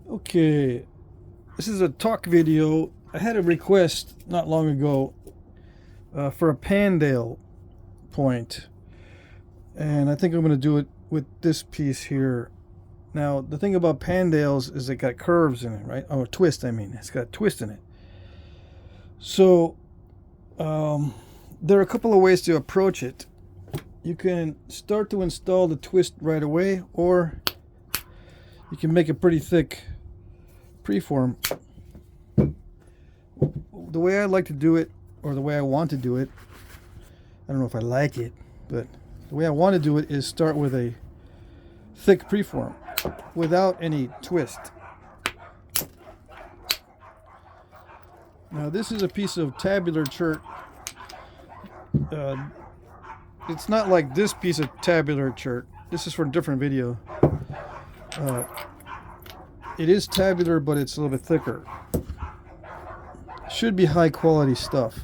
Okay, this is a talk video. I had a request not long ago for a Pandale point, and I think I'm going to do it with this piece here. Now, the thing about Pandales is it got curves in it, right? Oh, a twist, I mean. It's got a twist in it. So, there are a couple of ways to approach it. You can start to install the twist right away, or you can make a pretty thick preform. The way I like to do it, or the way I want to do it, I don't know if I like it, but the way I want to do it is start with a thick preform without any twist. Now this is a piece of tabular chert. It's not like this piece of tabular chert. This is for a different video. It is tabular, but it's a little bit thicker. Should be high quality stuff.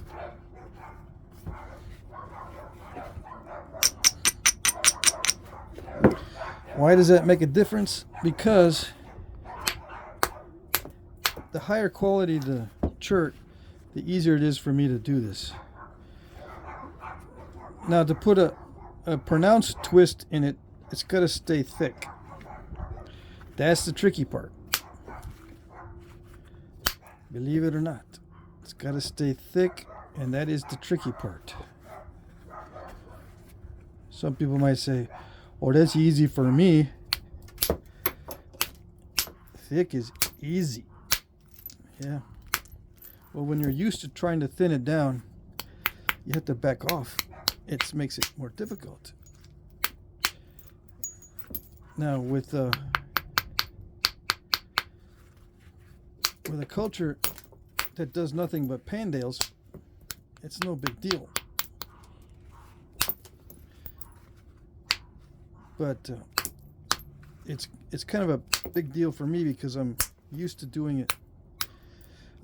Why does that make a difference? Because the higher quality the chert, the easier it is for me to do this. Now, to put a pronounced twist in it, it's got to stay thick. That's the tricky part. Believe it or not, it's got to stay thick, and that is the tricky part. Some people might say, oh, that's easy for me. Thick is easy. Yeah. Well, when you're used to trying to thin it down, you have to back off. It makes it more difficult. Now, with a culture that does nothing but Pandales, it's no big deal. But it's kind of a big deal for me because I'm used to doing it.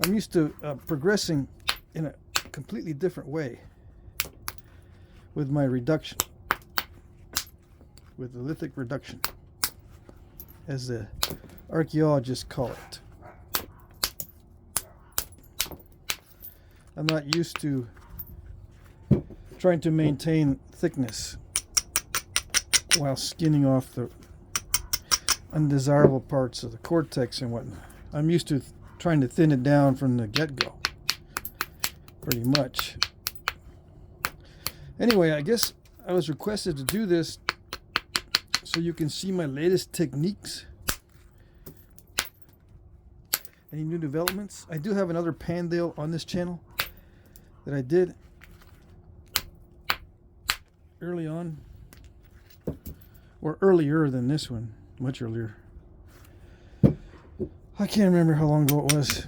I'm used to progressing in a completely different way with my reduction, with the lithic reduction, as the archaeologists call it. I'm not used to trying to maintain thickness while skinning off the undesirable parts of the cortex and whatnot. I'm used to trying to thin it down from the get-go, pretty much. Anyway, I guess I was requested to do this so you can see my latest techniques. Any new developments? I do have another Pandale on this channel that I did early on, or earlier than this one, much earlier. I can't remember how long ago it was.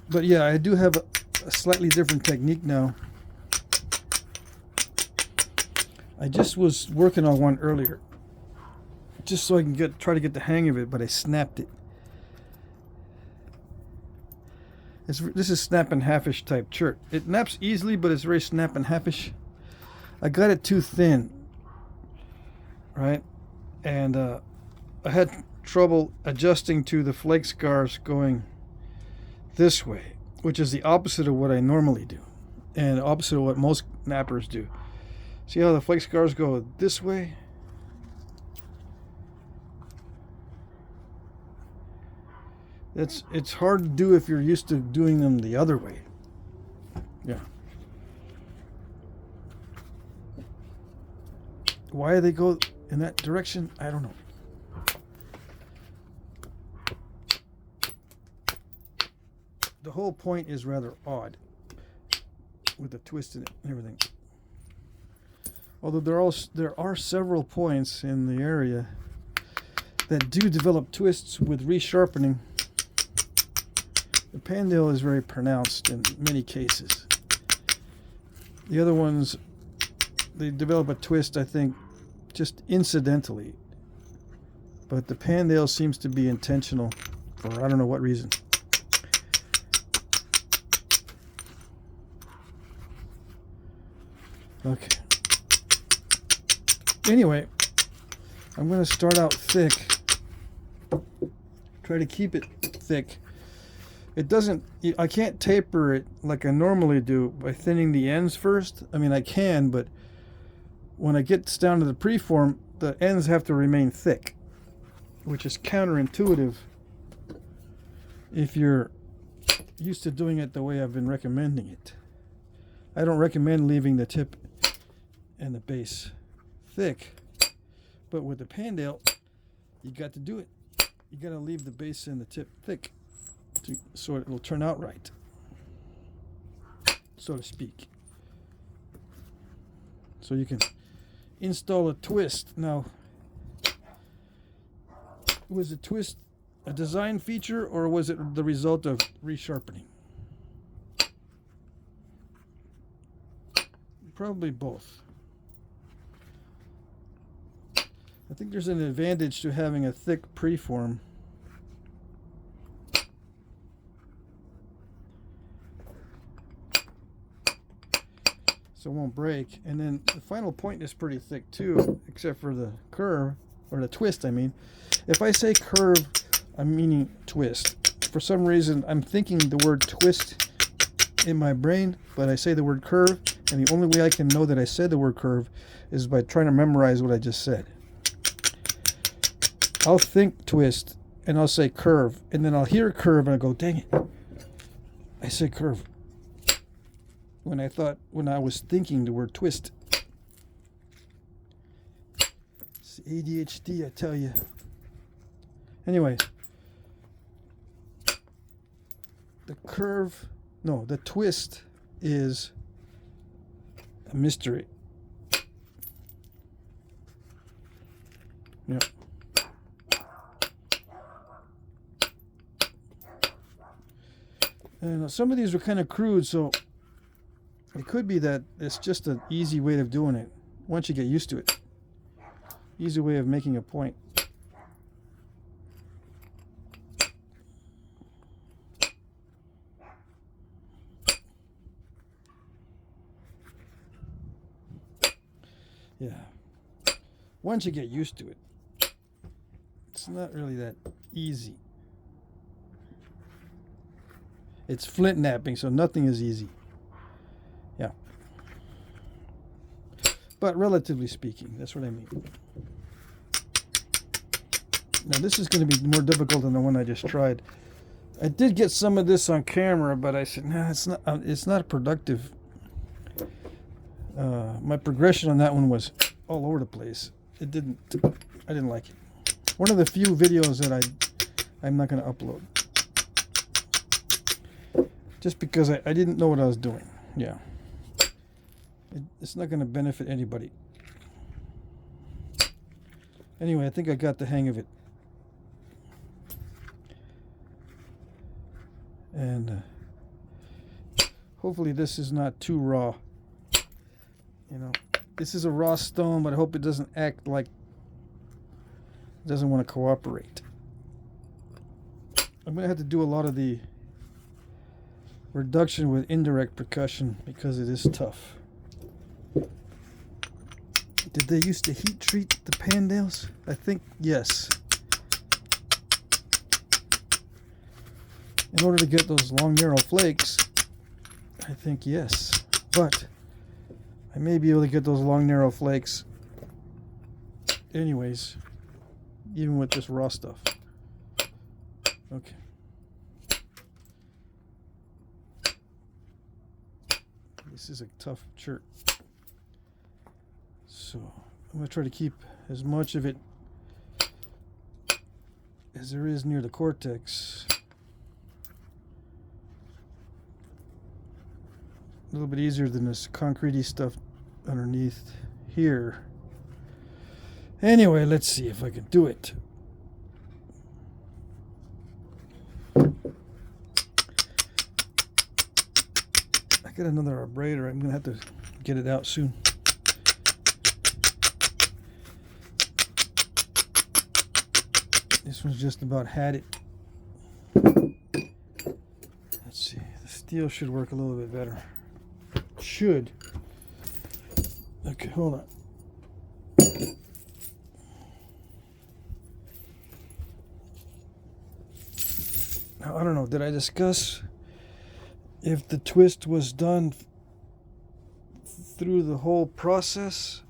But yeah, I do have a slightly different technique now. I just was working on one earlier, just so I can try to get the hang of it, but I snapped it. This is snap and halfish type chert. It naps easily, but it's very snap and halfish. I got it too thin, right? And I had trouble adjusting to the flake scars going this way, which is the opposite of what I normally do, and opposite of what most nappers do. See how the flake scars go this way? It's hard to do if you're used to doing them the other way. Yeah. Why they go in that direction, I don't know. The whole point is rather odd with the twist in it and everything. Although there are several points in the area that do develop twists with resharpening. The Pandale is very pronounced in many cases. The other ones, they develop a twist, I think, just incidentally. But the Pandale seems to be intentional for I don't know what reason. Okay. Anyway, I'm going to start out thick Try to keep it thick. It doesn't, I can't taper it like I normally do by thinning the ends first. I mean, I can, but when it gets down to the preform, the ends have to remain thick, which is counterintuitive if you're used to doing it the way I've been recommending it. I don't recommend leaving the tip and the base thick, but with the Pandale, you got to do it. You got to leave the base and the tip thick so it will turn out right, so to speak. So you can install a twist. Now, was the twist a design feature or was it the result of resharpening? Probably both. I think there's an advantage to having a thick preform. So it won't break. And then the final point is pretty thick too, except for the curve, or the twist, I mean. If I say curve, I'm meaning twist. For some reason, I'm thinking the word twist in my brain, but I say the word curve, and the only way I can know that I said the word curve is by trying to memorize what I just said. I'll think twist, and I'll say curve, and then I'll hear curve, and I go, dang it, I said curve. When I was thinking the word twist. It's ADHD, I tell you. Anyway, the twist is a mystery. Yeah. And some of these were kind of crude, so it could be that it's just an easy way of doing it once you get used to it. Easy way of making a point. Yeah. Once you get used to it, it's not really that easy. It's Flintknapping, so nothing is easy. Yeah. But relatively speaking, that's what I mean. Now this is going to be more difficult than the one I just tried. I did get some of this on camera, but I said, nah, it's not productive. My progression on that one was all over the place. I didn't like it. One of the few videos that I'm not going to upload. Just because I didn't know what I was doing. Yeah. It's not going to benefit anybody. Anyway, I think I got the hang of it. And hopefully this is not too raw. You know, this is a raw stone, but I hope it doesn't act like it doesn't want to cooperate. I'm going to have to do a lot of the reduction with indirect percussion because it is tough. Did they used to heat treat the Pandales? I think yes. In order to get those long narrow flakes, I think yes. But I may be able to get those long narrow flakes anyways, even with this raw stuff. Okay. This is a tough chert. So I'm going to try to keep as much of it as there is near the cortex. A little bit easier than this concretey stuff underneath here. Anyway, let's see if I can do it. I got another Abrader. I'm going to have to get it out soon. This one's just about had it. Let's see. The steel should work a little bit better. Should. Okay, hold on. Now, I don't know, did I discuss if the twist was done through the whole process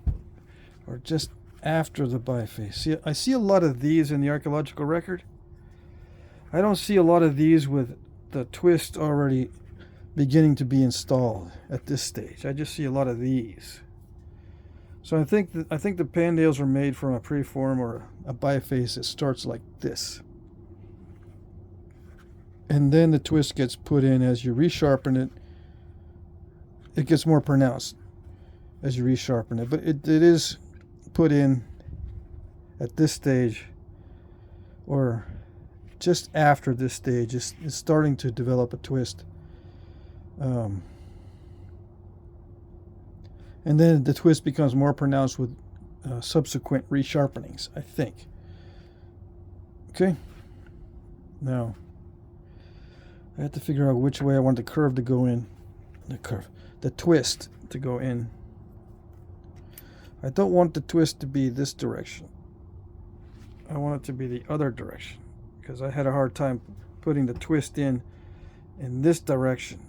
or just after the biface? See, I see a lot of these in the archaeological record. I don't see a lot of these with the twist already beginning to be installed at this stage. I just see a lot of these. So I think the Pandales were made from a preform or a biface that starts like this. And then the twist gets put in as you resharpen it. It gets more pronounced as you resharpen it. But it is put in at this stage, or just after this stage. It's starting to develop a twist. And then the twist becomes more pronounced with subsequent resharpenings, I think. Okay. Now, I have to figure out which way I want the curve to go in. The twist to go in. I don't want the twist to be this direction. I want it to be the other direction, because I had a hard time putting the twist in this direction.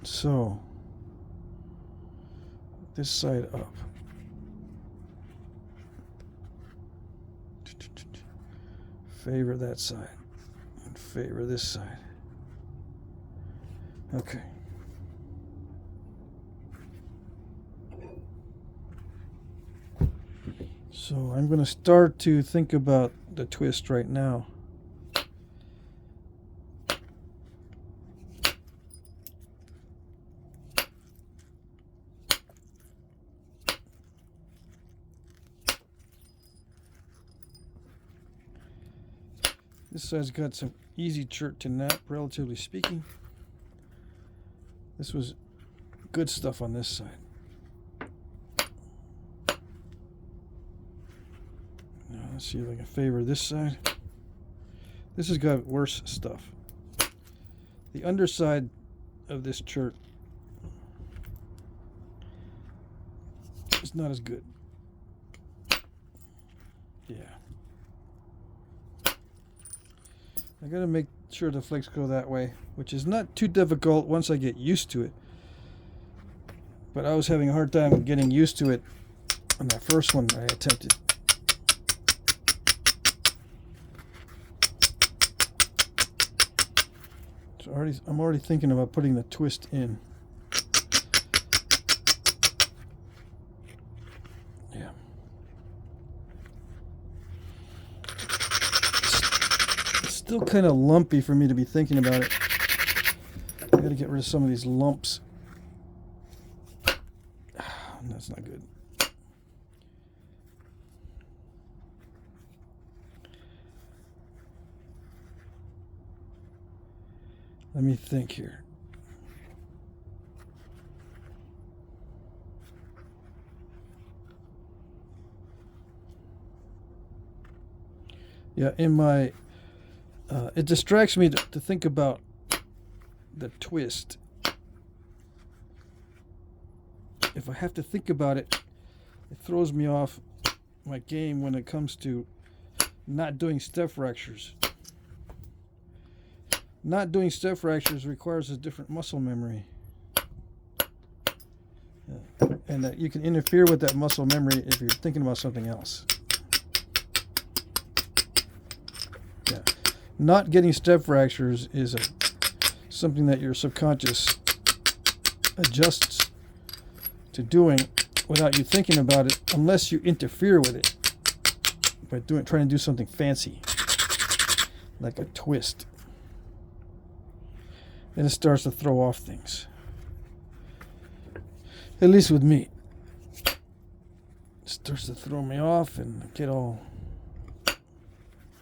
So, this side up. Favor that side. And favor this side. Okay. So I'm going to start to think about the twist right now. This side's got some easy chert to nap, relatively speaking. This was good stuff on this side. Now let's see if I can favor this side. This has got worse stuff. The underside of this chert is not as good. Yeah. I gotta make sure the flakes go that way, which is not too difficult once I get used to it. But I was having a hard time getting used to it on that first one I attempted. So I'm already thinking about putting the twist in. Yeah. Still kind of lumpy for me to be thinking about it. I gotta get rid of some of these lumps. That's not good. Let me think here. Yeah, in my it distracts me to think about the twist. If I have to think about it, it throws me off my game when it comes to not doing step fractures. Not doing step fractures requires a different muscle memory. And that you can interfere with that muscle memory if you're thinking about something else. Yeah. Not getting step fractures is something that your subconscious adjusts to doing without you thinking about it, unless you interfere with it by trying to do something fancy, like a twist. Then it starts to throw off things. At least with me. It starts to throw me off and get all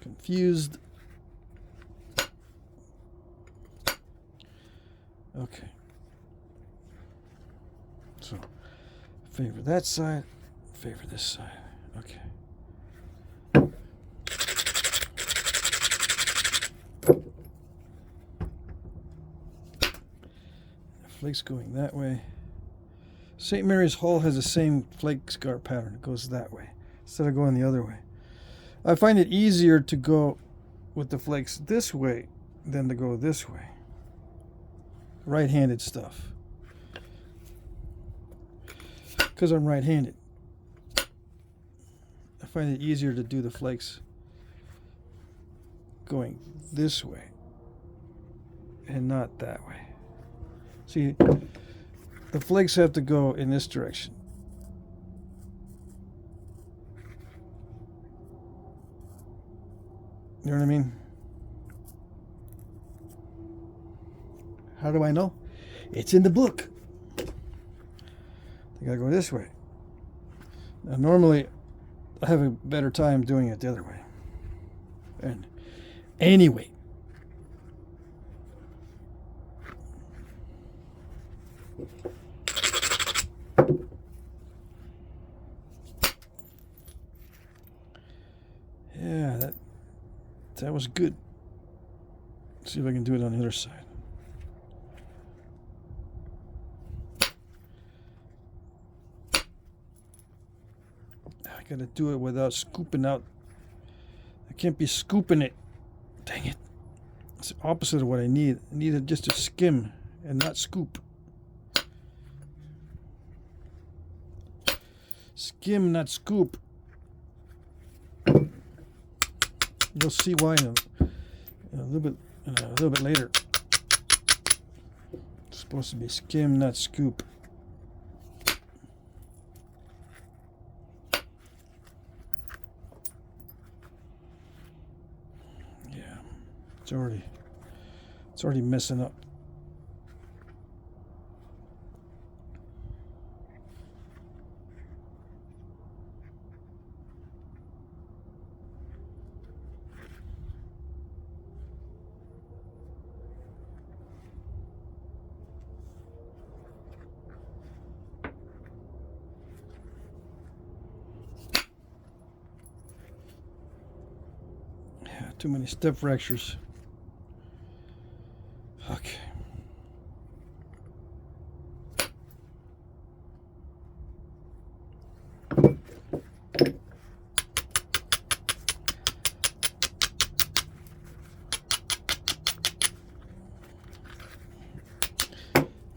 confused. Okay. So, favor that side, favor this side. Okay. Flakes going that way. St. Mary's Hall has the same flake scar pattern. It goes that way instead of going the other way. I find it easier to go with the flakes this way than to go this way. Right-handed stuff. Because I'm right-handed. I find it easier to do the flakes going this way and not that way. See, the flakes have to go in this direction. You know what I mean? How do I know? It's in the book. They gotta go this way. Now, normally, I have a better time doing it the other way. And anyway. Yeah, that was good. Let's see if I can do it on the other side. I gotta do it without scooping out. I can't be scooping it. Dang it. It's the opposite of what I need. I need it just to skim and not scoop. Skim, not scoop. You'll see why in a little bit later. It's supposed to be skim, not scoop. Yeah, it's already messing up. Too many step fractures. Okay.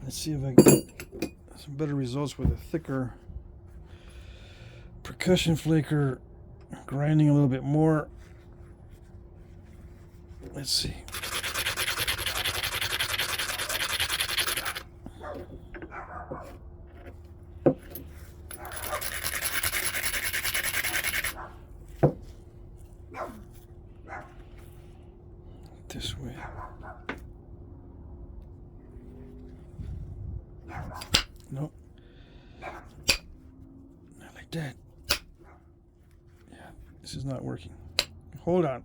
Let's see if I can get some better results with a thicker percussion flaker, grinding a little bit more. Let's see. This way. Nope. Not like that. Yeah, this is not working. Hold on.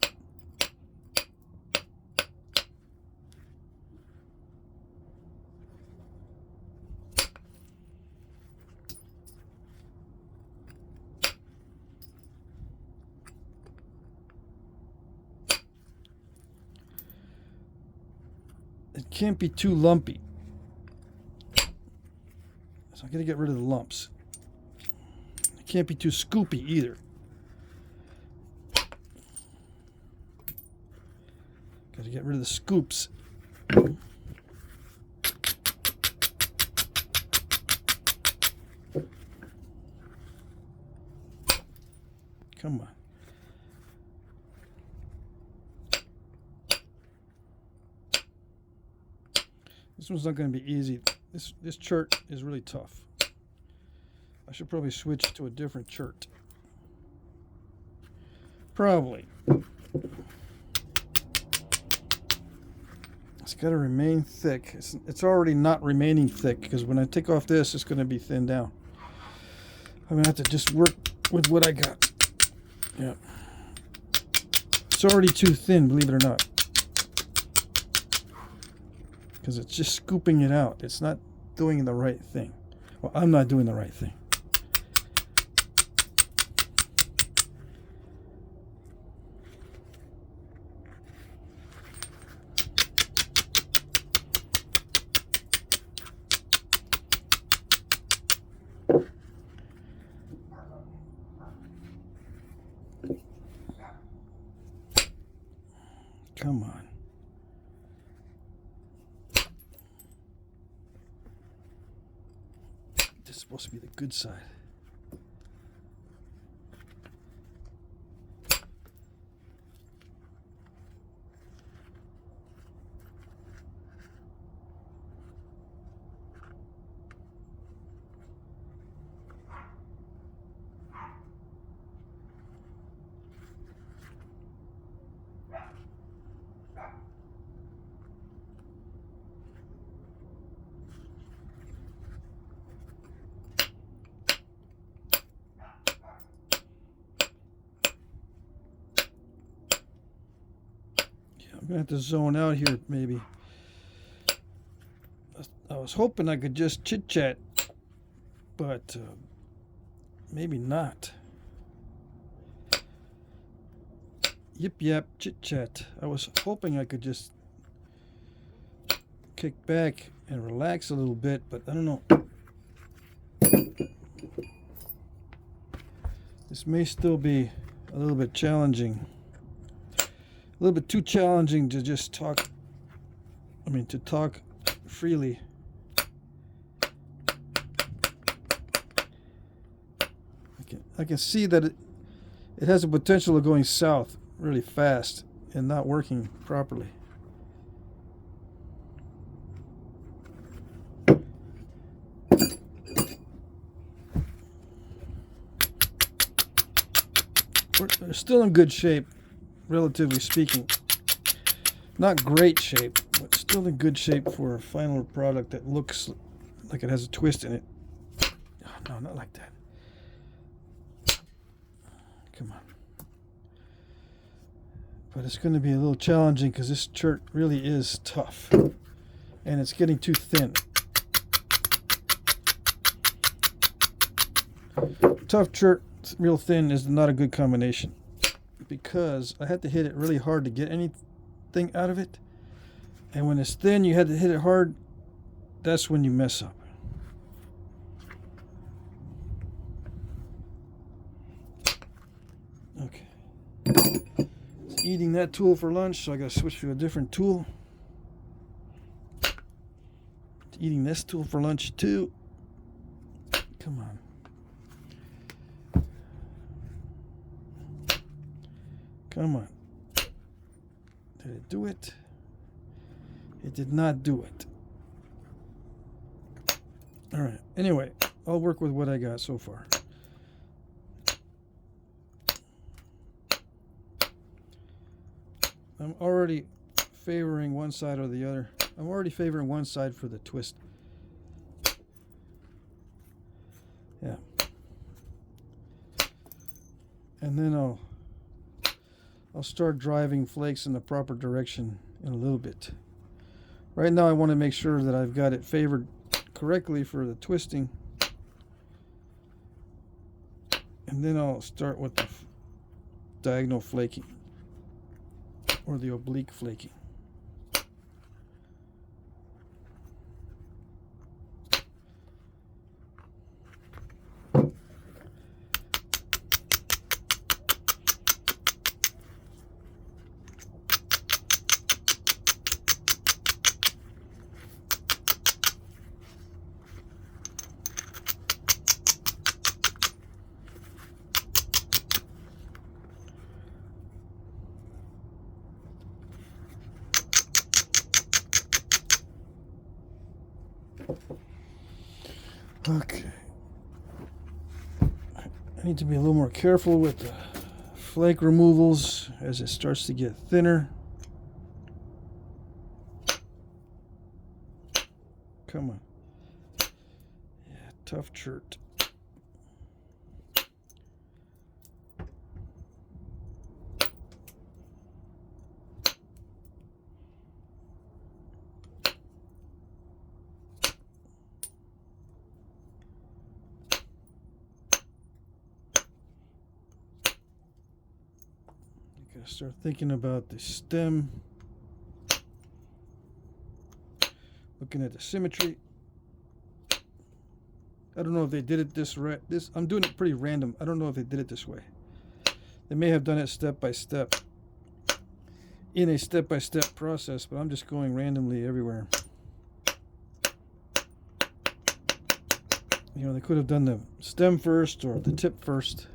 It can't be too lumpy. So I gotta get rid of the lumps. It can't be too scoopy either. Gotta get rid of the scoops. Come on. This one's not going to be easy. This chert is really tough. I should probably switch to a different chert. Probably. It's got to remain thick. It's already not remaining thick because when I take off this, it's going to be thinned down. I'm going to have to just work with what I got. Yeah. It's already too thin, believe it or not. Because it's just scooping it out. It's not doing the right thing. Well, I'm not doing the right thing. Come on. This is supposed to be the good side. I'm gonna have to zone out here, maybe. I was hoping I could just chit chat, but maybe not. Yip yap, chit chat. I was hoping I could just kick back and relax a little bit, but I don't know. This may still be a little bit challenging. A little bit too challenging to just talk. To talk freely. I can see that it has the potential of going south really fast and not working properly. We're still in good shape, relatively speaking. Not great shape, but still in good shape for a final product that looks like it has a twist in it. Oh, no, not like that. Come on. But it's going to be a little challenging because this chert really is tough. And it's getting too thin. Tough chert, real thin is not a good combination. Because I had to hit it really hard to get anything out of it. And when it's thin, you had to hit it hard. That's when you mess up. Okay. It's eating that tool for lunch, so I gotta switch to a different tool. It's eating this tool for lunch too. Come on. Come on. Did it do it? It did not do it. Alright, anyway, I'll work with what I got so far. I'm already favoring one side or the other. I'm already favoring one side for the twist. Yeah. And then I'll start driving flakes in the proper direction in a little bit. Right now I want to make sure that I've got it favored correctly for the twisting. And then I'll start with the diagonal flaking. Or the oblique flaking. Okay. I need to be a little more careful with the flake removals as it starts to get thinner. Come on. Yeah, tough chert. Start thinking about the stem, looking at the symmetry. I don't know if they did it this I'm doing it pretty random. I don't know if they did it this way. They may have done it step by step. in a step-by-step process, but I'm just going randomly everywhere. You know, they could have done the stem first or the tip first.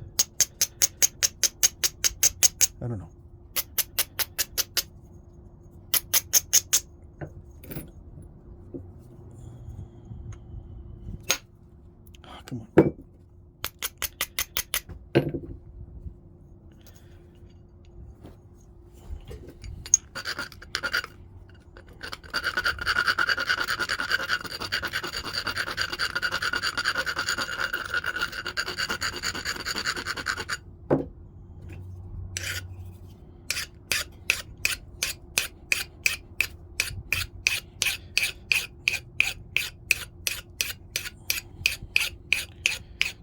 I don't know. Oh, come on.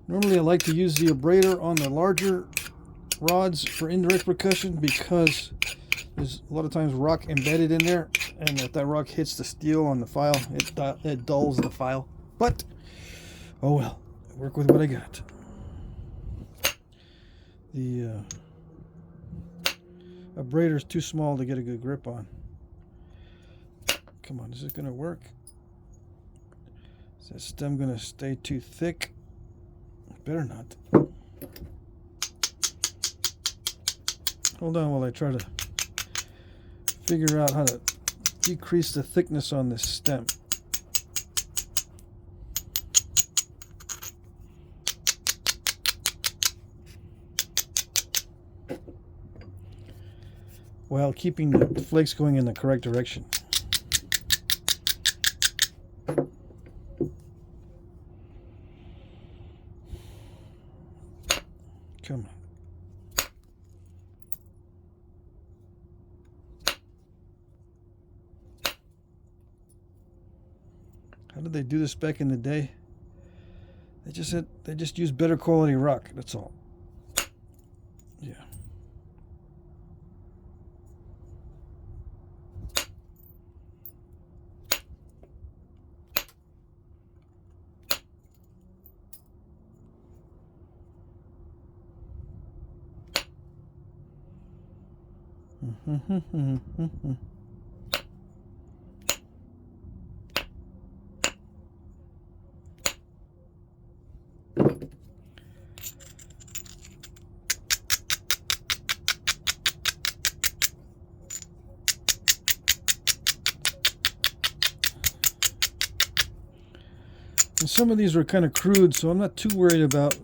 Normally I like to use the Abrader on the larger rods for indirect percussion because there's a lot of times rock embedded in there, and if that rock hits the steel on the file, it dulls the file. But, oh well, I work with what I got. The Abrader's too small to get a good grip on. Come on, is this going to work? Is that stem going to stay too thick? Better not. Hold on while I try to figure out how to decrease the thickness on this stem. While keeping the flakes going in the correct direction. Come on. How did they do this back in the day? They just used better quality rock, that's all. Yeah. And some of these were kind of crude, so I'm not too worried about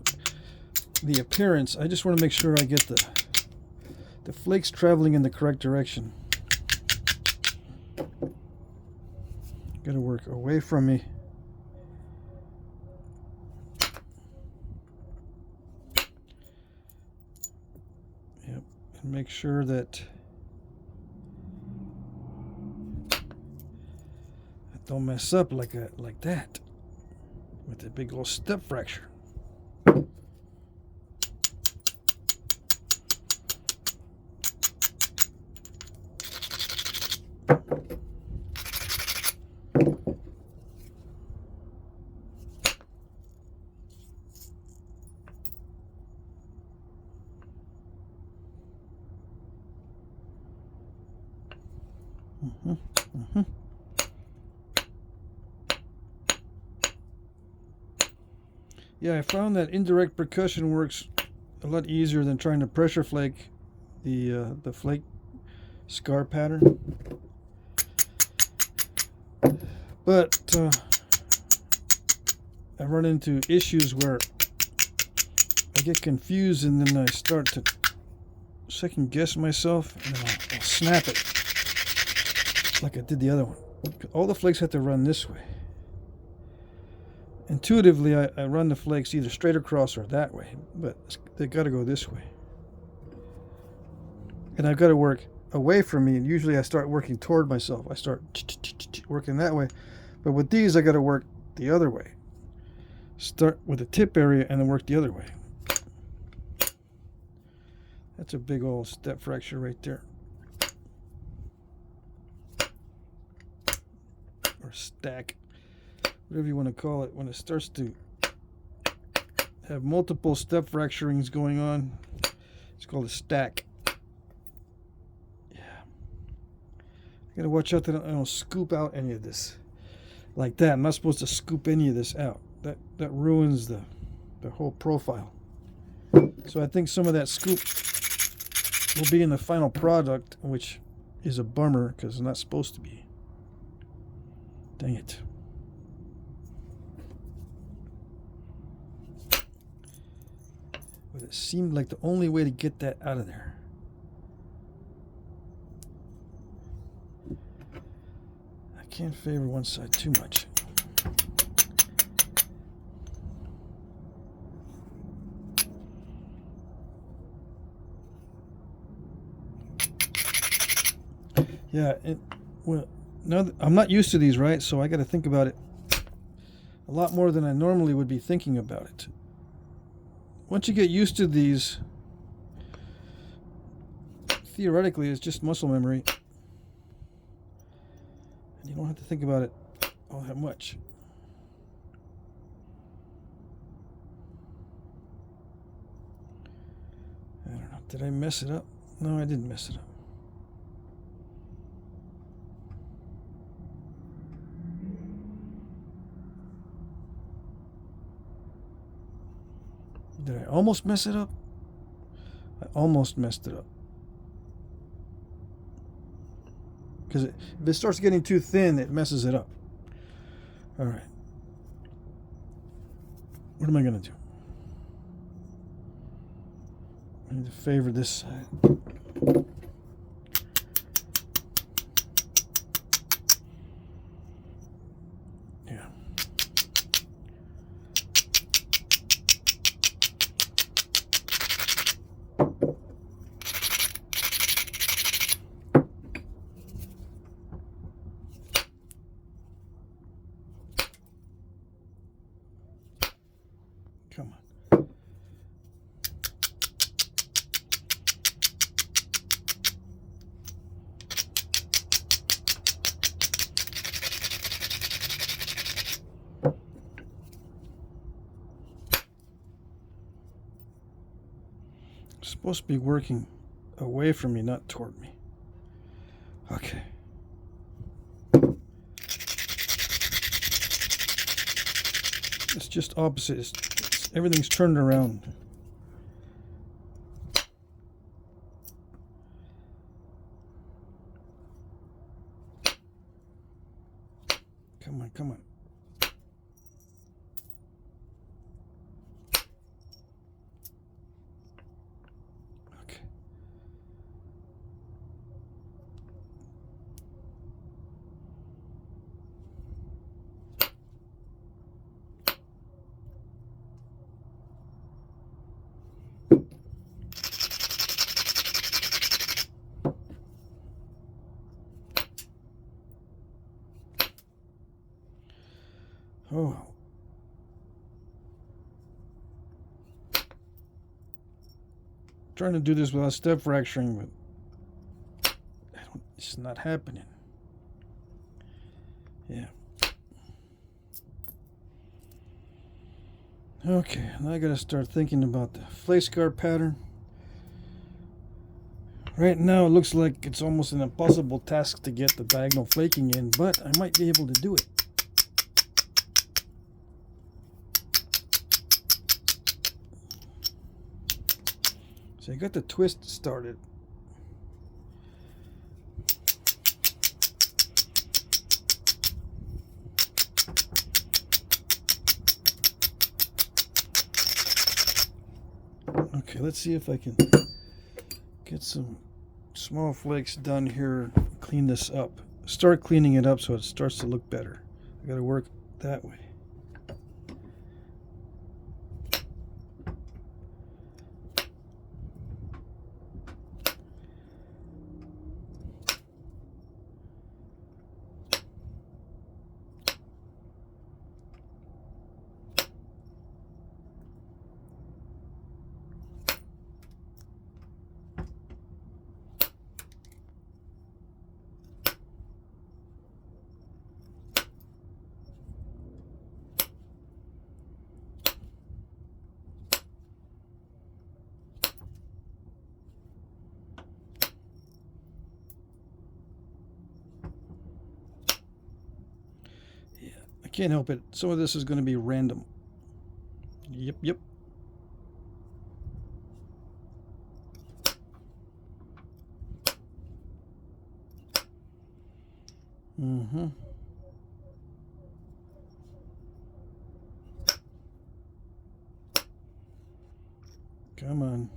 the appearance. I just want to make sure I get the flakes traveling in the correct direction. Gotta work away from me. Yep, and make sure that I don't mess up like that with the big old step fracture. Yeah, I found that indirect percussion works a lot easier than trying to pressure flake the flake scar pattern. But I run into issues where I get confused and then I start to second guess myself, and then I'll snap it like I did the other one. All the flakes have to run this way. Intuitively, I run the flakes either straight across or that way, but they got to go this way. And I've got to work away from me, and usually I start working toward myself. I start working that way, but with these I got to work the other way. Start with the tip area and then work the other way. That's a big old step fracture right there. Or stack, whatever you want to call it. When it starts to have multiple step fracturings going on, it's called a stack. Yeah. gotta watch out that I don't scoop out any of this like that. I'm not supposed to scoop any of this out. That ruins the whole profile. So I think some of that scoop will be in the final product, which is a bummer because it's not supposed to be. Dang it. But it seemed like the only way to get that out of there. I can't favor one side too much. Yeah, well, now I'm not used to these, right? So I got to think about it a lot more than I normally would be thinking about it. Once you get used to these, theoretically, it's just muscle memory. And you don't have to think about it all that much. I don't know. Did I mess it up? No, I didn't mess it up. Did I almost mess it up? I almost messed it up. Because if it starts getting too thin, it messes it up. All right. What am I going to do? I need to favor this side. Yeah. Come on. It's supposed to be working away from me, not toward me. Okay. It's just opposite. Everything's turned around. Come on, come on. Okay. Oh. Trying to do this without step fracturing, but it's not happening. Yeah. Okay, now I gotta start thinking about the flake scar pattern. Right now it looks like it's almost an impossible task to get the diagonal flaking in, but I might be able to do it. So I got the twist started. Okay, let's see if I can get some small flakes done here. Clean this up. Start cleaning it up so it starts to look better. I gotta work that way. can't help it. Some of this is going to be random. Yep. Come on.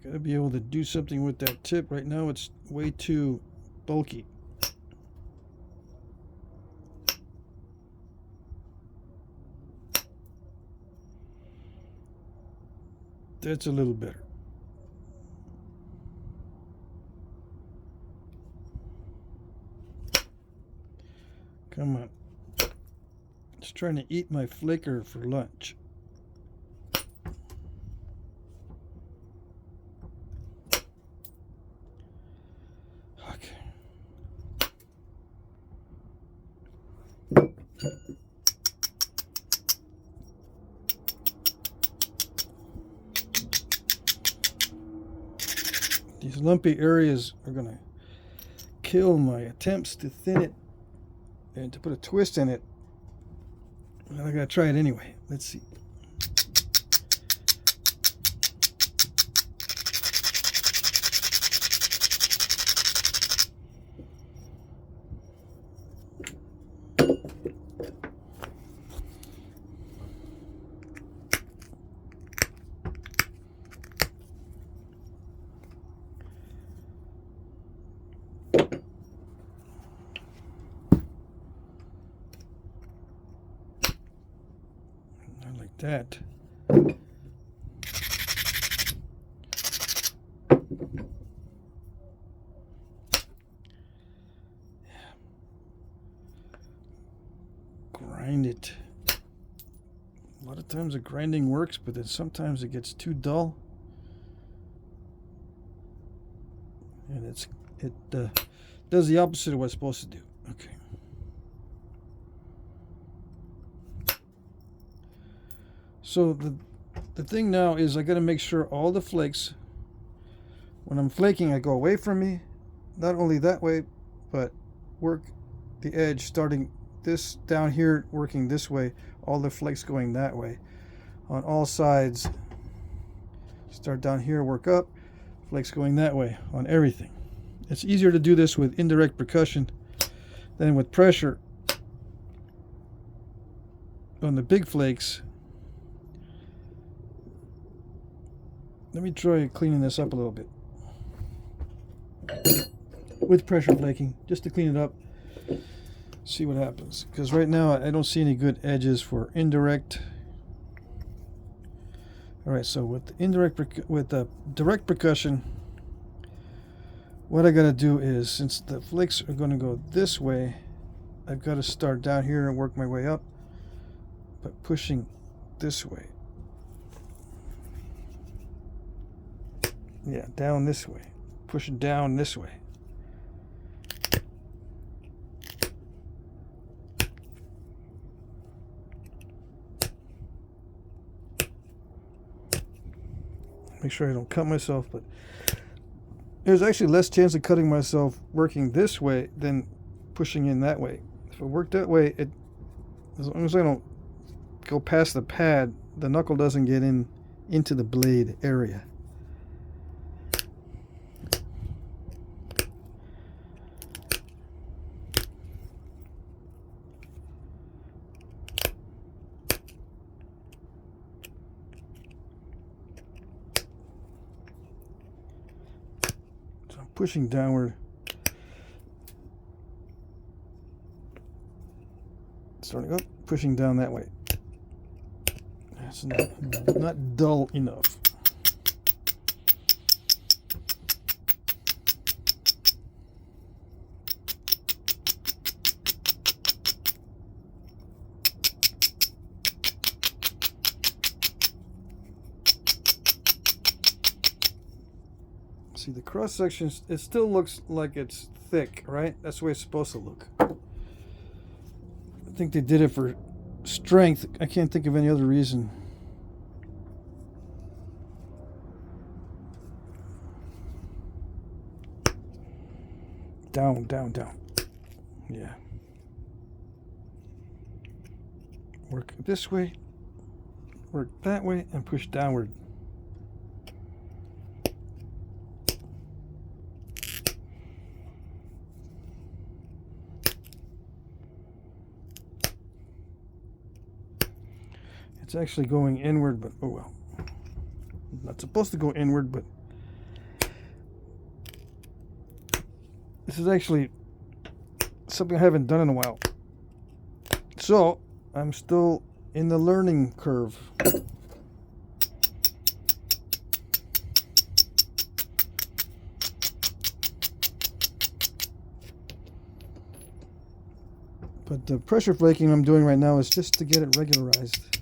Gotta be able to do something with that tip. Right now it's way too bulky. That's a little better. Come on. Just trying to eat my flaker for lunch. Okay. These lumpy areas are going to kill my attempts to thin it and to put a twist in it. I'm going to try it anyway. Let's see. That. Grind it. A lot of times the grinding works, but then sometimes it gets too dull, and it does the opposite of what it's supposed to do. Okay. So the thing now is I got to make sure all the flakes, when I'm flaking, I go away from me, not only that way, but work the edge starting this down here, working this way, all the flakes going that way on all sides. Start down here, work up, flakes going that way on everything. It's easier to do this with indirect percussion than with pressure on the big flakes. Let me try cleaning this up a little bit with pressure flaking, just to clean it up, see what happens. Because right now I don't see any good edges for indirect. All right, so with the direct percussion, what I got to do is, since the flakes are going to go this way, I've got to start down here and work my way up, but pushing this way. Yeah, down this way. Push it down this way. Make sure I don't cut myself, but there's actually less chance of cutting myself working this way than pushing in that way. If I work that way, as long as I don't go past the pad, the knuckle doesn't get into the blade area. Pushing downward, starting up, pushing down that way. That's not dull enough. See, the cross section, it still looks like it's thick, right? That's the way it's supposed to look. I think they did it for strength. I can't think of any other reason. Down, down, down. Yeah. Work this way, work that way, and push downward. It's actually going inward, but oh well. Not supposed to go inward, but this is actually something I haven't done in a while. So I'm still in the learning curve. But the pressure flaking I'm doing right now is just to get it regularized.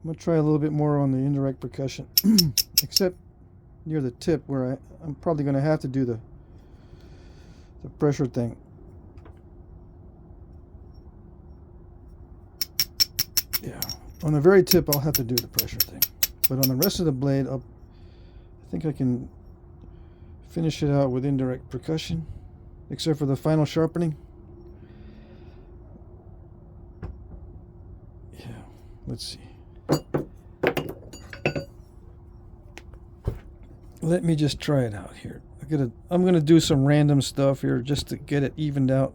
I'm going to try a little bit more on the indirect percussion, except near the tip where I'm probably going to have to do the pressure thing. Yeah, on the very tip I'll have to do the pressure thing, but on the rest of the blade I think I can finish it out with indirect percussion, except for the final sharpening. Yeah, let's see. Let me just try it out here. I'm gonna do some random stuff here just to get it evened out.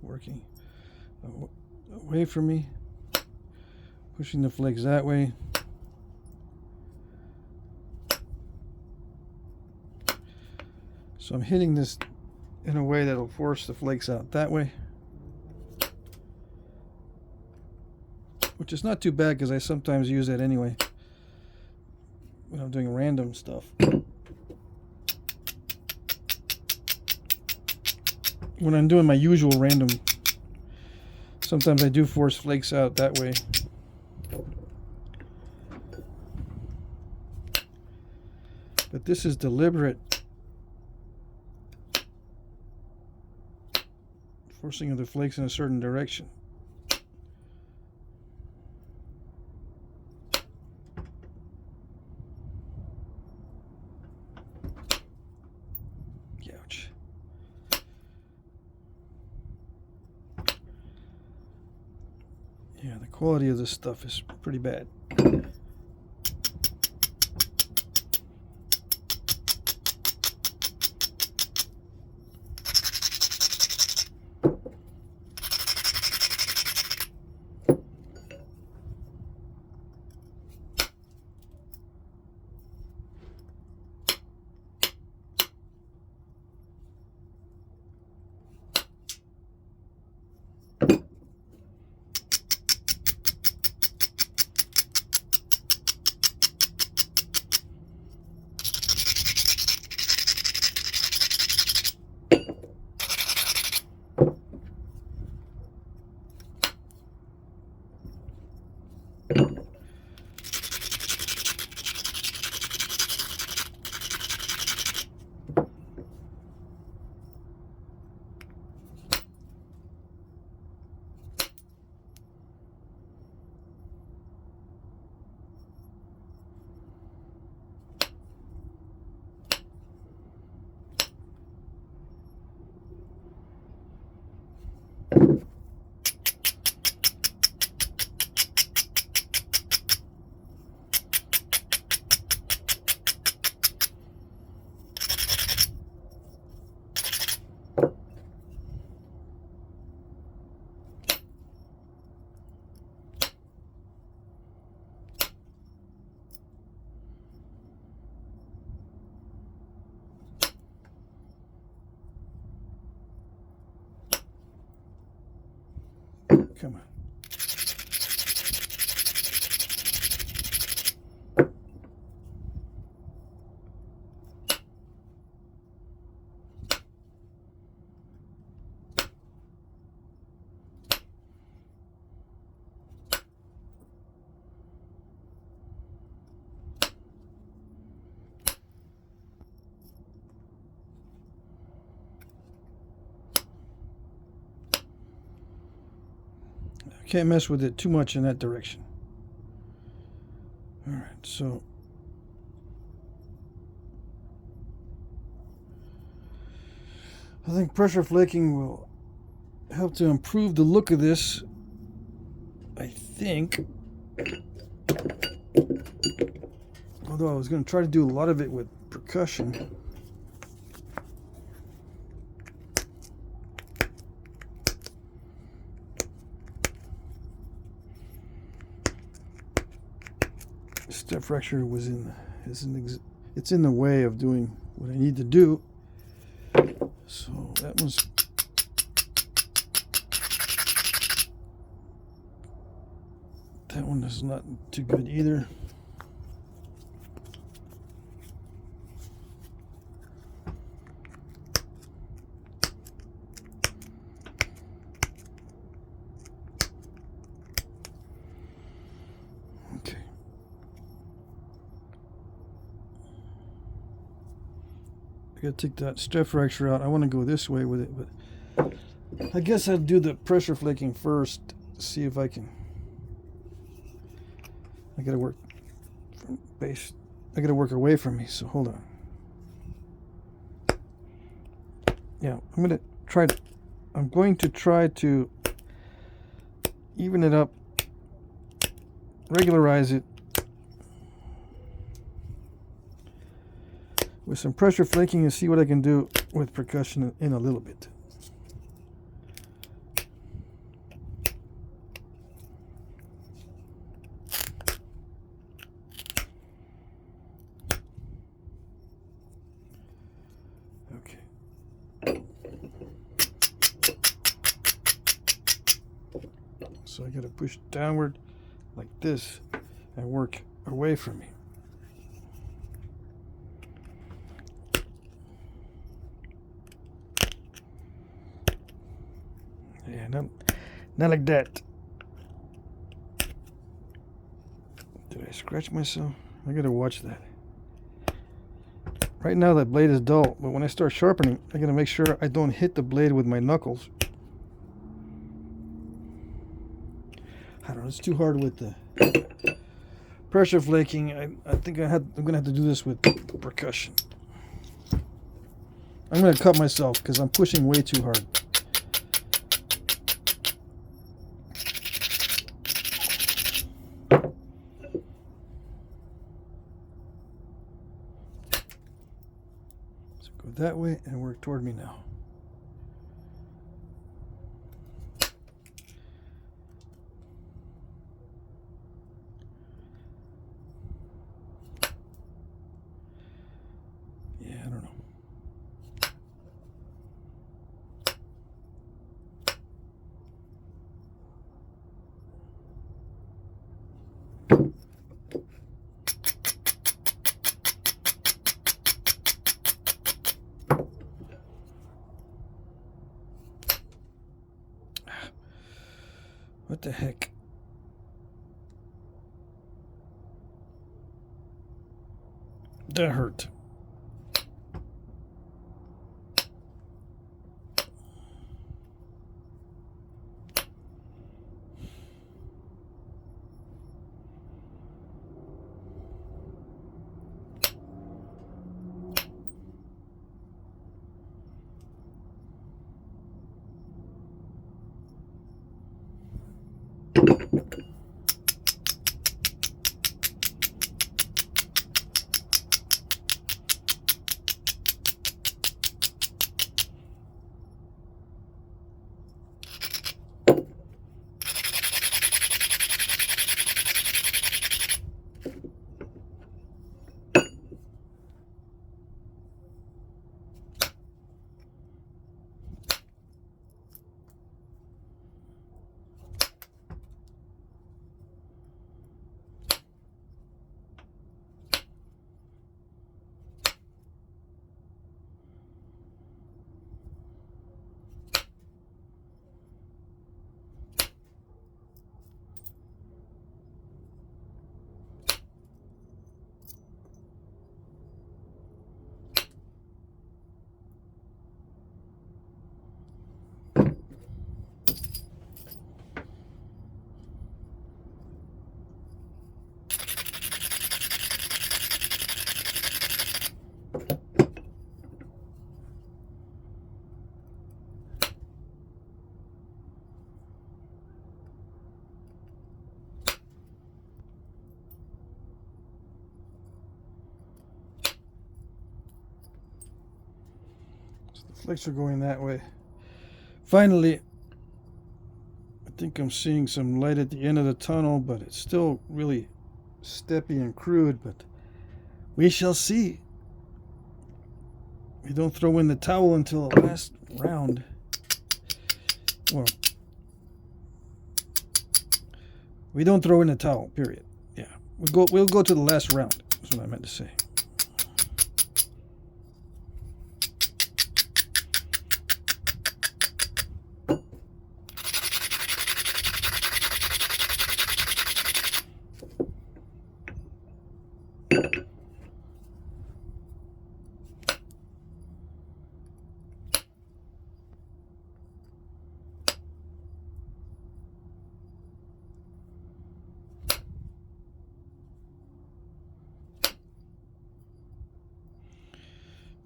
Working away from me, pushing the flakes that way. So I'm hitting this in a way that'll force the flakes out that way, which is not too bad because I sometimes use that anyway when I'm doing random stuff. When I'm doing my usual random, sometimes I do force flakes out that way. But this is deliberate forcing of the flakes in a certain direction. Ouch. Yeah, the quality of this stuff is pretty bad. Come on. can't mess with it too much in that direction. All right, so I think pressure flaking will help to improve the look of this, I think. Although I was going to try to do a lot of it with percussion. Step fracture was it's in the way of doing what I need to do. So that was that one is not too good either. Okay. I gotta take that step fracture out. I want to go this way with it, but I guess I'll do the pressure flaking first. See if I can. I gotta work from base. I gotta work away from me. So hold on. Yeah, I'm going to try to even it up, regularize it with some pressure flaking and see what I can do with percussion in a little bit. Okay. So I got to push downward like this and work away from me. Yeah, not like that. Did I scratch myself? I gotta watch that. Right now that blade is dull, but when I start sharpening, I gotta make sure I don't hit the blade with my knuckles. I don't know, it's too hard with the pressure flaking. I think I'm gonna have to do this with percussion. I'm gonna cut myself because I'm pushing way too hard. That way and work toward me now. Yeah, I don't know. What the heck? That hurt. Flakes are going that way. Finally, I think I'm seeing some light at the end of the tunnel, but it's still really steppy and crude, but we shall see. We don't throw in the towel until the last round. Well, we don't throw in the towel, period. Yeah, we'll go to the last round. That's what I meant to say.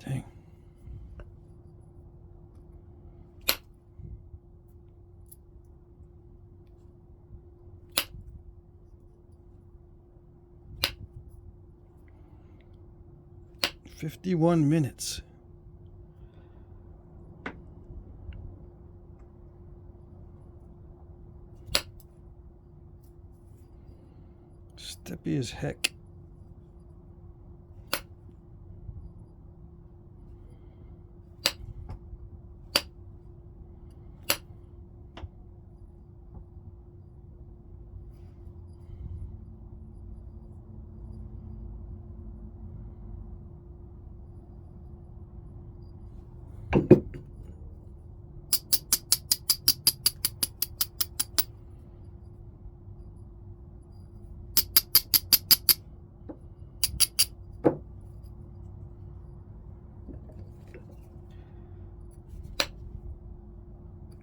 Dang. "51 minutes. Steppy as heck.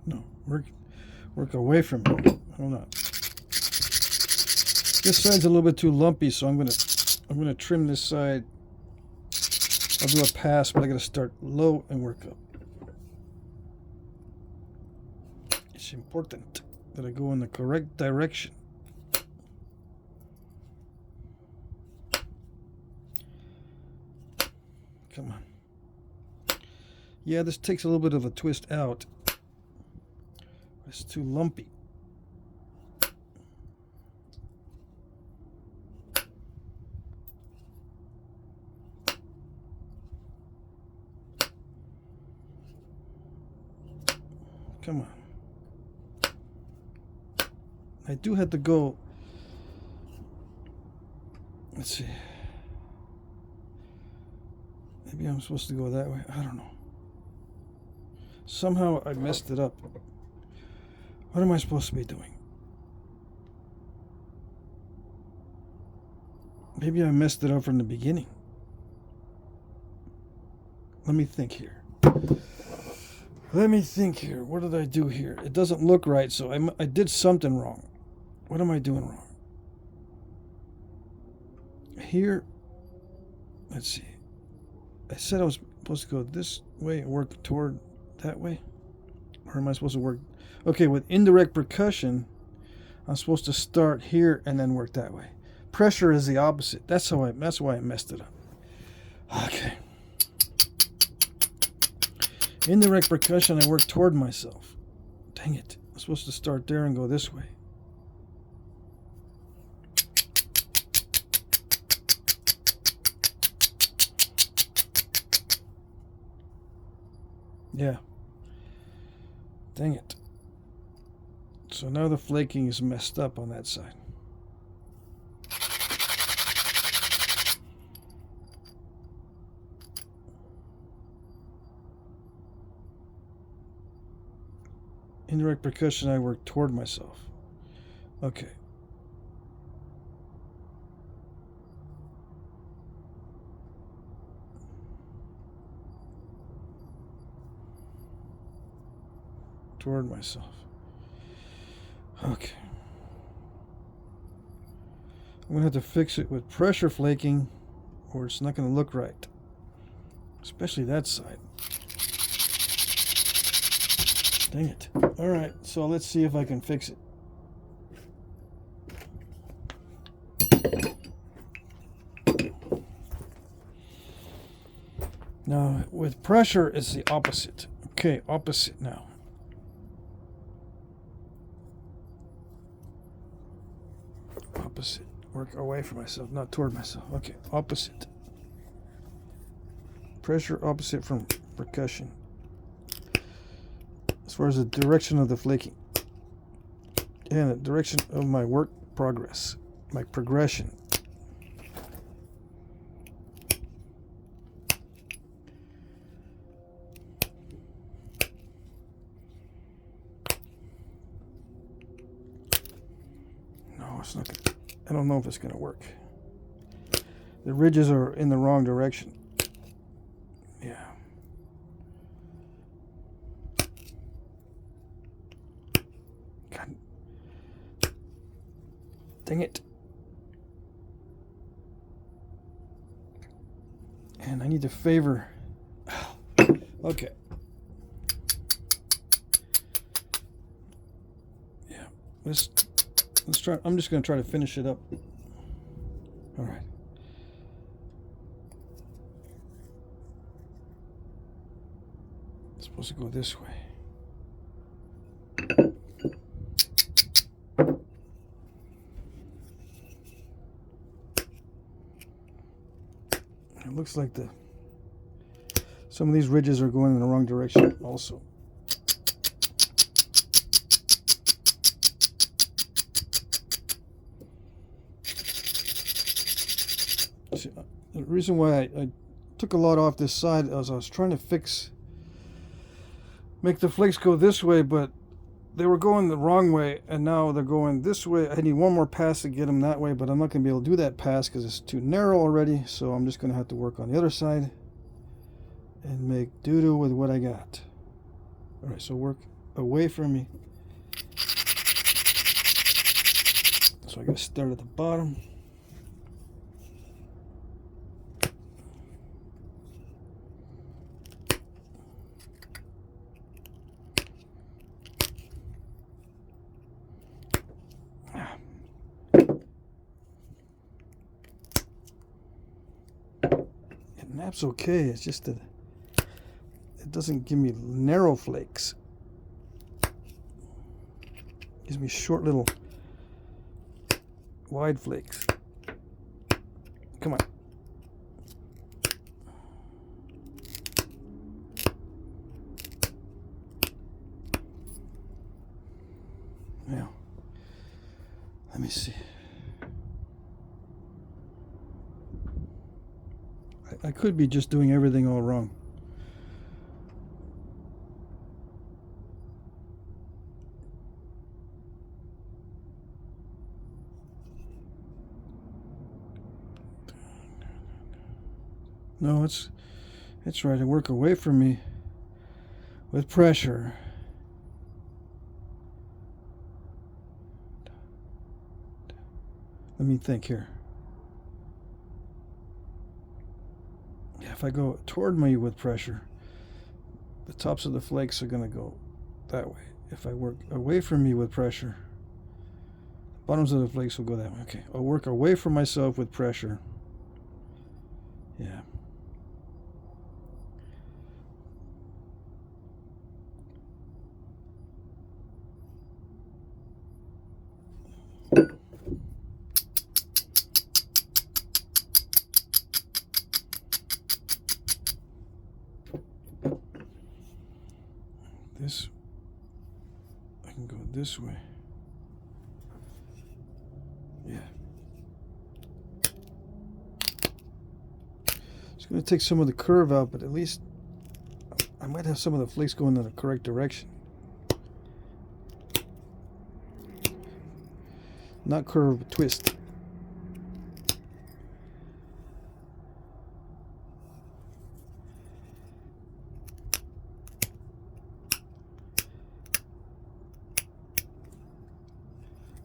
No, work away from me. Hold on. This side's a little bit too lumpy, so I'm gonna trim this side. I'll do a pass, but I gotta start low and work up. It's important that I go in the correct direction. Come on. Yeah, this takes a little bit of a twist out. It's too lumpy. Come on. I do have to go. Let's see. Maybe I'm supposed to go that way. I don't know. Somehow I messed it up. What am I supposed to be doing? Maybe I messed it up from the beginning. Let me think here. What did I do here? It doesn't look right, so I did something wrong. What am I doing wrong? Here, let's see. I said I was supposed to go this way and work toward that way. Or am I supposed to work? Okay, with indirect percussion, I'm supposed to start here and then work that way. Pressure is the opposite. That's why I messed it up. Okay. Indirect percussion, I work toward myself. Dang it. I'm supposed to start there and go this way. Yeah. Dang it. So now the flaking is messed up on that side. Indirect percussion, I work toward myself. Okay. Toward myself. Okay. I'm going to have to fix it with pressure flaking, or it's not going to look right. Especially that side. Dang it. Alright, so let's see if I can fix it. Now with pressure it's the opposite. Okay, opposite now. Opposite. Work away from myself, not toward myself. Okay, opposite. Pressure opposite from percussion. As far as the direction of the flaking. And the direction of my work progress. My progression. No, it's not gonna, I don't know if it's going to work. The ridges are in the wrong direction. Yeah. God. Dang it. And I need to favor. Okay. Yeah. Let's try. I'm just going to try to finish it up. All right. It's supposed to go this way. It looks like some of these ridges are going in the wrong direction also. See, the reason why I took a lot off this side is I was trying to make the flakes go this way, but they were going the wrong way, and now they're going this way. I need one more pass to get them that way, but I'm not going to be able to do that pass because it's too narrow already, so I'm just going to have to work on the other side and make doo-doo with what I got. Alright, so work away from me. So I got to start at the bottom. Naps okay, it's just that it doesn't give me narrow flakes. It gives me short little wide flakes. Come on. Now, let me see. I could be just doing everything all wrong. No, it's right. To work away from me with pressure. Let me think here. If I go toward me with pressure, the tops of the flakes are going to go that way. If I work away from me with pressure, the bottoms of the flakes will go that way. Okay, I'll work away from myself with pressure. Yeah. This, I can go this way. Yeah. It's going to take some of the curve out, but at least I might have some of the flakes going in the correct direction. Not curve, but twist.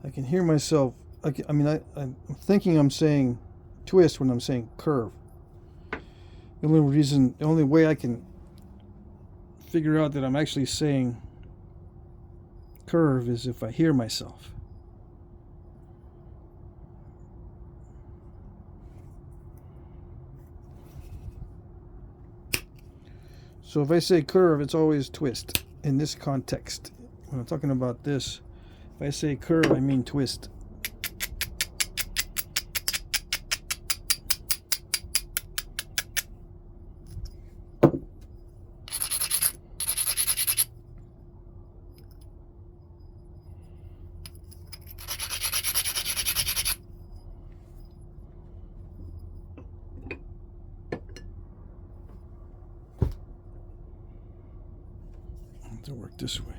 I can hear myself. I'm thinking I'm saying twist when I'm saying curve. The only way I can figure out that I'm actually saying curve is if I hear myself. So if I say curve, it's always twist in this context. When I'm talking about this, if I say curve, I mean twist. To work this way.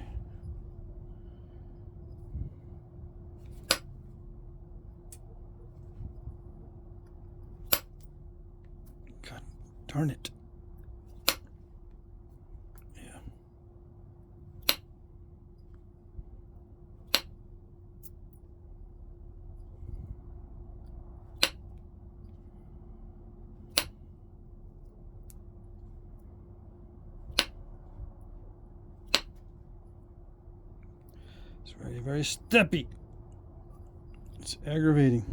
God darn it. Yeah. It's very, very steppy. It's aggravating.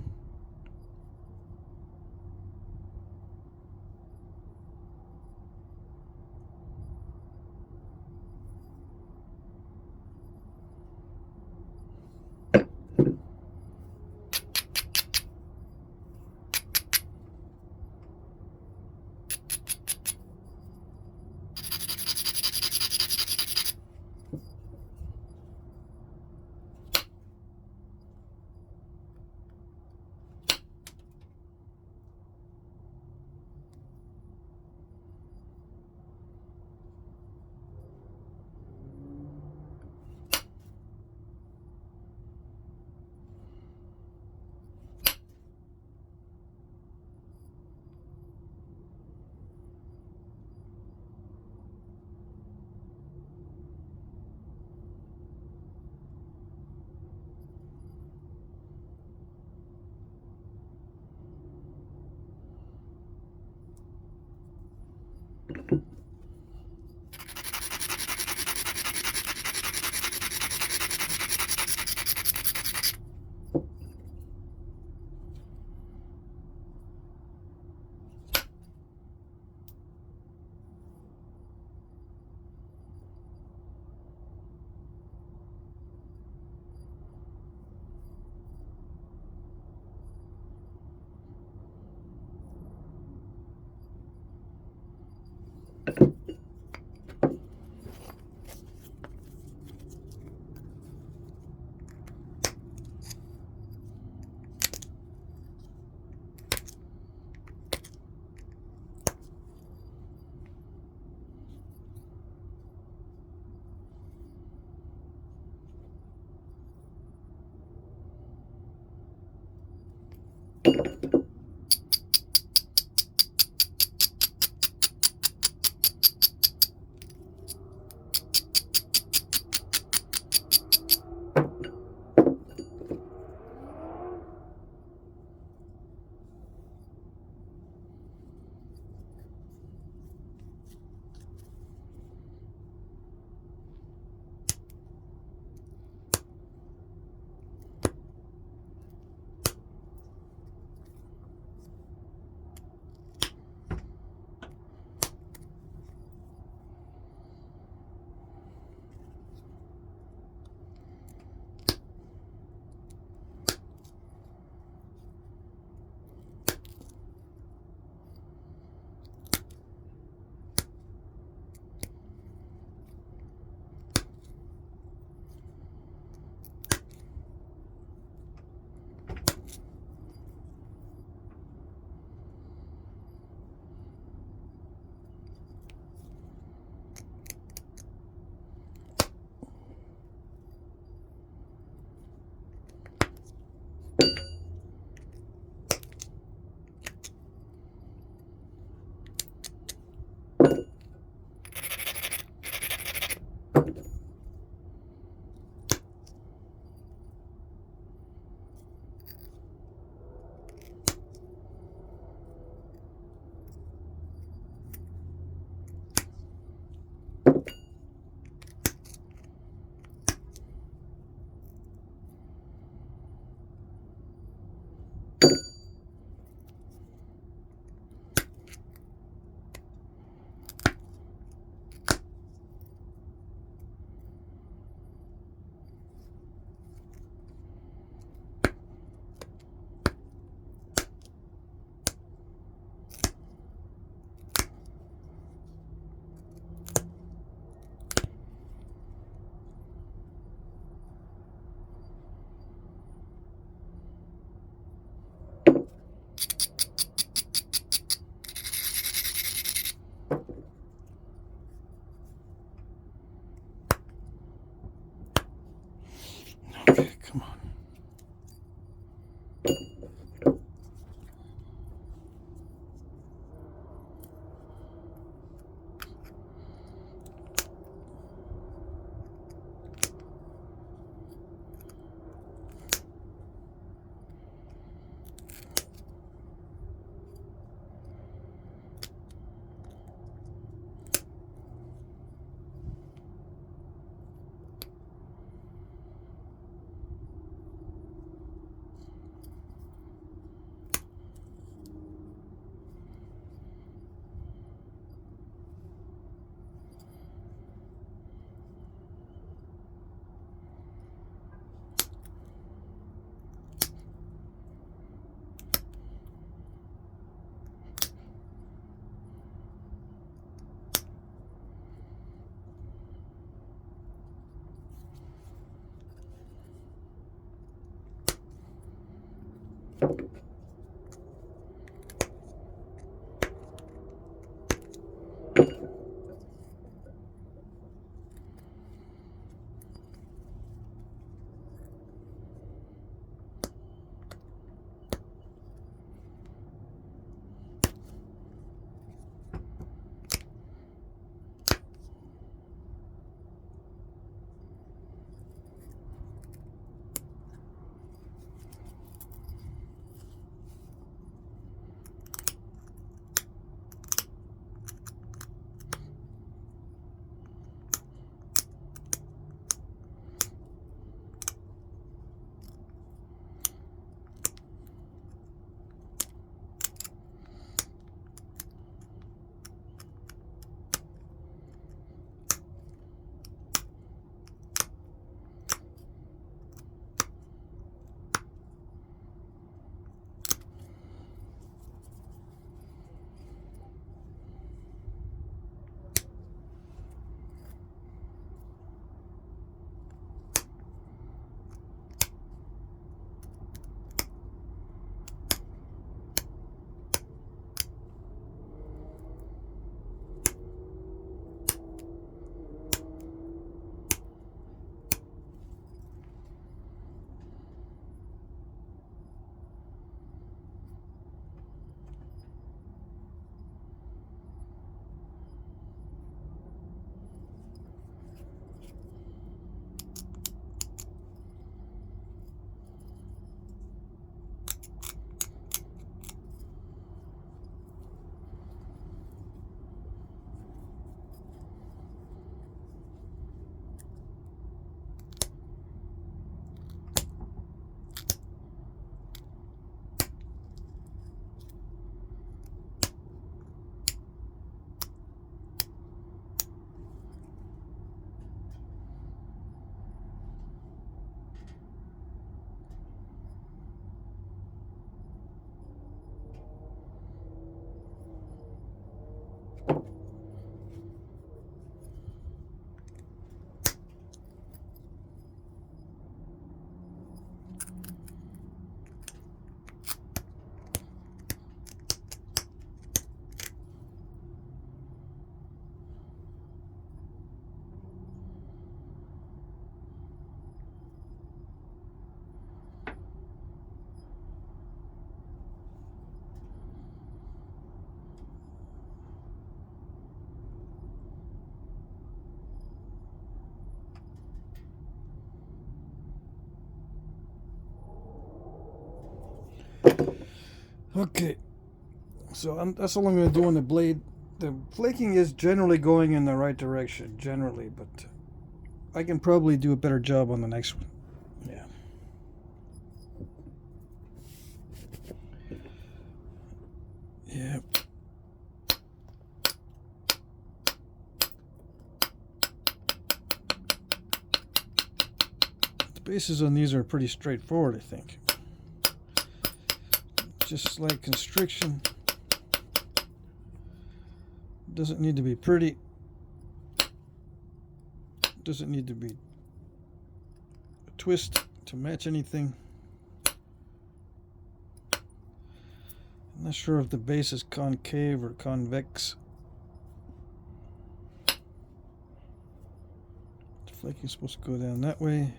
Okay, so that's all I'm going to do on the blade. The flaking is generally going in the right direction, generally, but I can probably do a better job on the next one. Yeah. Yeah. The bases on these are pretty straightforward, I think. Just slight constriction. Doesn't need to be pretty. Doesn't need to be a twist to match anything. I'm not sure if the base is concave or convex. The flaking is supposed to go down that way.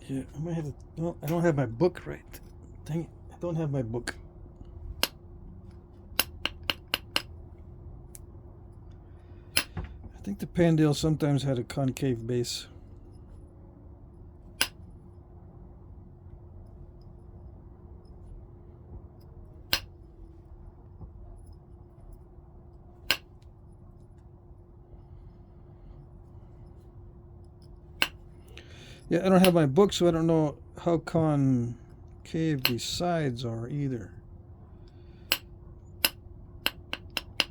Yeah, I might have to, no, I don't have my book right. Dang it, I don't have my book. I think the Pandale sometimes had a concave base. Yeah, I don't have my book, so I don't know how concave these sides are either.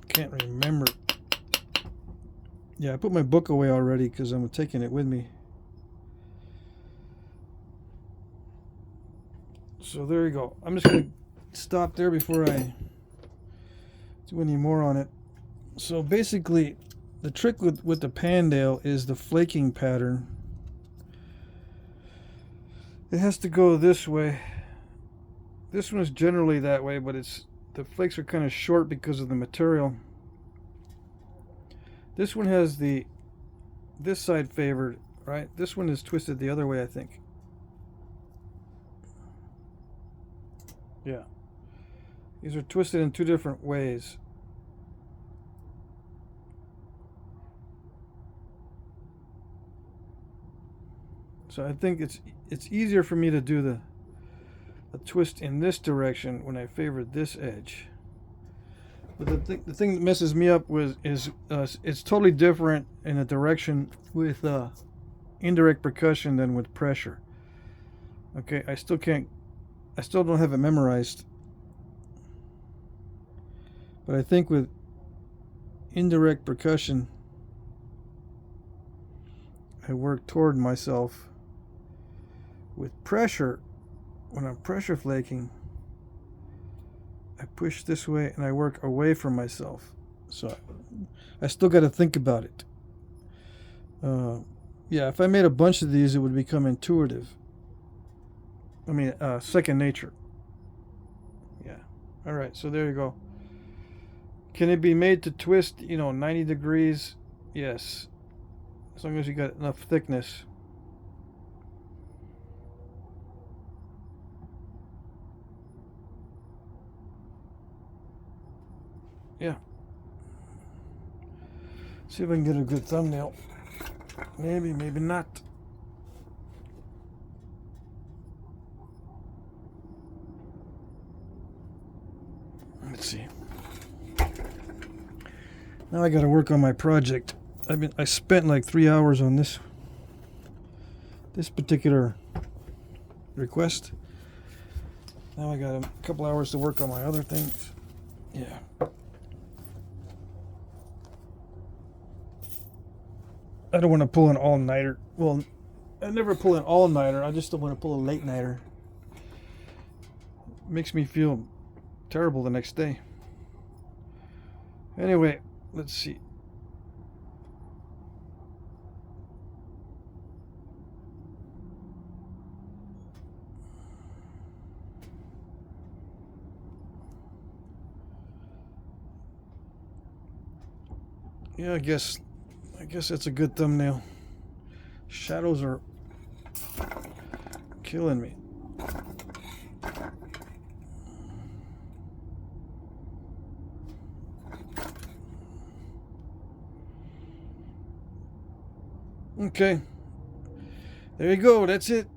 Can't remember. Yeah, I put my book away already because I'm taking it with me. So there you go. I'm just going to stop there before I do any more on it. So basically, the trick with the Pandale is the flaking pattern. It has to go this way. This one is generally that way, but the flakes are kind of short because of the material. This one has this side favored, right? This one is twisted the other way, I think. Yeah. These are twisted in two different ways. So I think it's easier for me to do a twist in this direction when I favor this edge. But the thing that messes me up is it's totally different in a direction with indirect percussion than with pressure. Okay, I still don't have it memorized. But I think with indirect percussion, I work toward myself. With pressure, when I'm pressure flaking, I push this way and I work away from myself. So I still got to think about it. Yeah, if I made a bunch of these, it would become intuitive. I mean, second nature. Yeah. All right, so there you go. Can it be made to twist, 90 degrees? Yes. As long as you got enough thickness. Yeah. See if I can get a good thumbnail. Maybe, maybe not. Let's see. Now I got to work on my project. I spent like 3 hours on this particular request. Now I got a couple hours to work on my other things. Yeah. I don't want to pull an all-nighter. Well, I never pull an all-nighter. I just don't want to pull a late-nighter. Makes me feel terrible the next day. Anyway, let's see. Yeah, I guess that's a good thumbnail. Shadows are killing me. Okay. There you go. That's it.